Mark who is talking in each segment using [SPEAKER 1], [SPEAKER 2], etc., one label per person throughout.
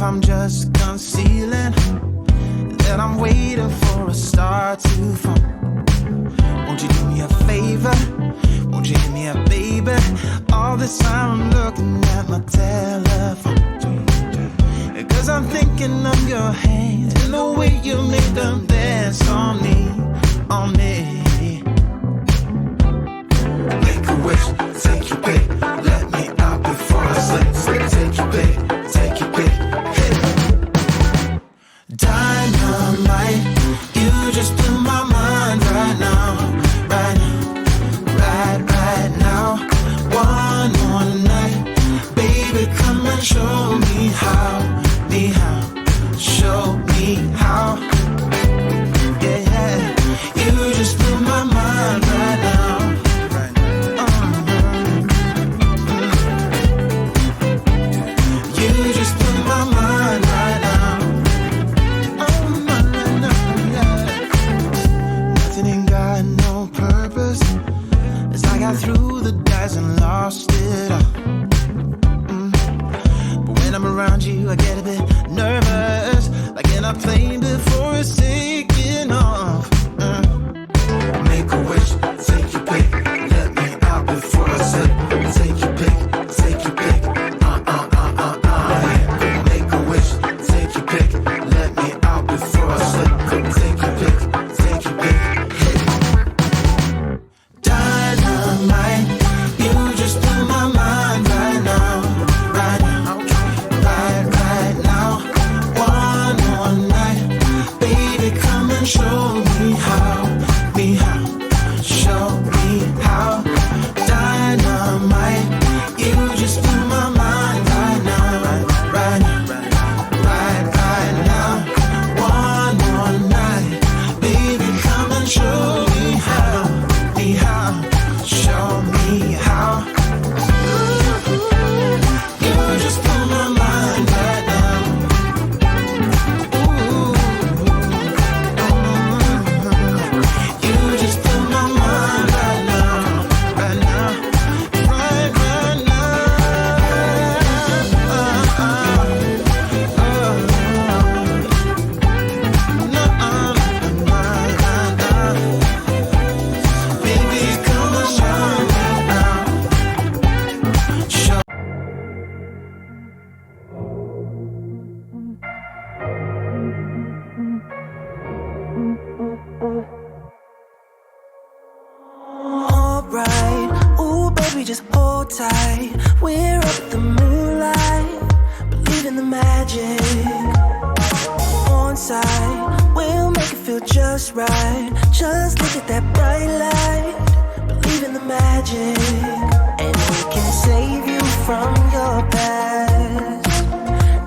[SPEAKER 1] I'm just concealing that I'm waiting for a star to fall. Won't you do me a favor? Won't you give me a baby? All this time I'm looking at my telephone, 'cause I'm thinking of your hands and the way you make them dance on me, on me. Make a wish, take your pick, let me out before I sleep. Take your pick, take your pick, hey. Dynamite, you just blew my mind right now, right now, right now. One more night, baby, come and show me how, show me how. Yeah, yeah, you just blew my mind right now. You just blew my mind right now. Oh, no, yeah. Nothing ain't got no purpose. It's like I threw the dice and lost it all. But when I'm around you, I get a bit nervous, like in a plane before it's taking off. Make a wish, take your pick, let me out before I slip. Take your pick, take your pick. Make a wish, take your pick, let me out before I slip. Take your pick, take your pick. Hey. Dynamite, you just blew my mind right now, right now, right now. One more night, baby, come and show me how, show me how. Dynamite, you just blew my mind right now, right now. One more night, baby, come and show me how, show me how. You just blew my mind right now. Ooh. You just blew my mind right now, right now, right now. Baby, come and show me now. Show.
[SPEAKER 2] Alright, ooh baby, just hold tight. We're up the moonlight, believe in the magic. On side, we'll make it feel just right. Just look at that bright light, believe in the magic. And we can save you from your past.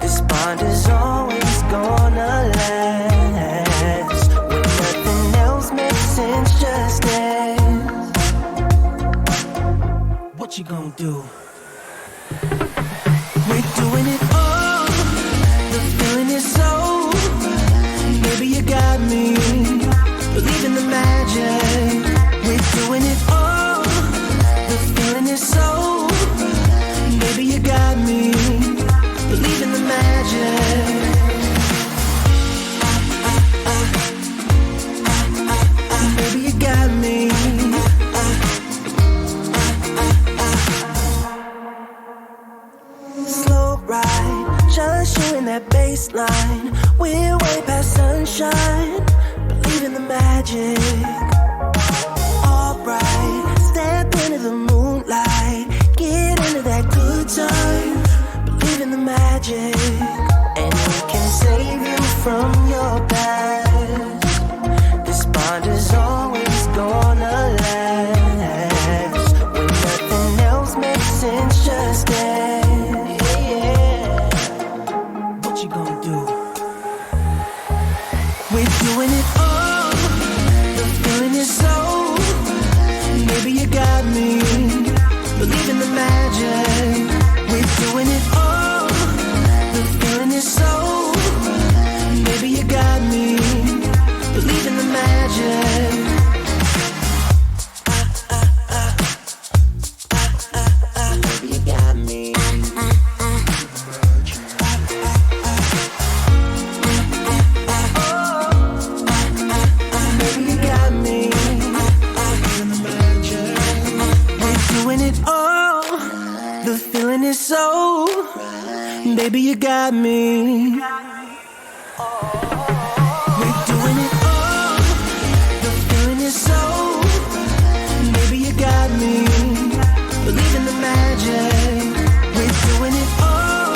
[SPEAKER 2] This bond is always gonna last. When nothing else makes sense, just dance. What you gonna do? We're doing it all. The feeling is so. Baby, you got me. Believe in the magic. We're doing it all. The feeling is so. Baby, you got me. Believe in the magic. Baby, you got me. Slow ride, just you in that baseline. We're way past sunshine. Believe in the magic. Alright, step into the moonlight. Get into that good time. Believe in the magic. And we can save you from your past. This bond is always gonna last. When nothing else makes sense, just dance. Yeah. What you gonna do? We're doing it all. The feeling is so. Baby, you got me. Believe in the magic. We're doing it all. The feeling is so. Baby, you got me. Believe in the magic. Baby, you got me. The feeling is so right. Baby, you got me. We're doing it all. The feeling is so right. Baby, you got me. Believe in the magic. We're doing it all.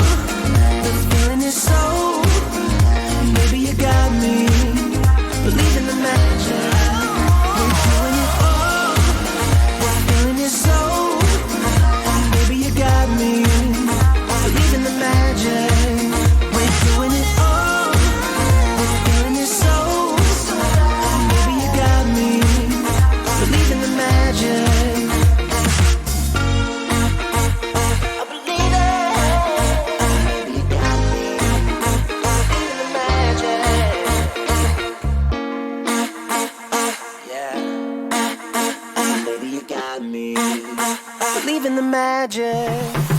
[SPEAKER 2] The feeling is so right. Baby, you got me. Believe in the magic. We're doing it all. The feeling is so right. Baby, you got me. Believe in the magic. We're doing it all. The feeling is so right. Baby, you got me. Believe in the magic. I believe it. Baby, you got me. Believe in the magic. Yeah. Baby, you got me. Believe in the magic.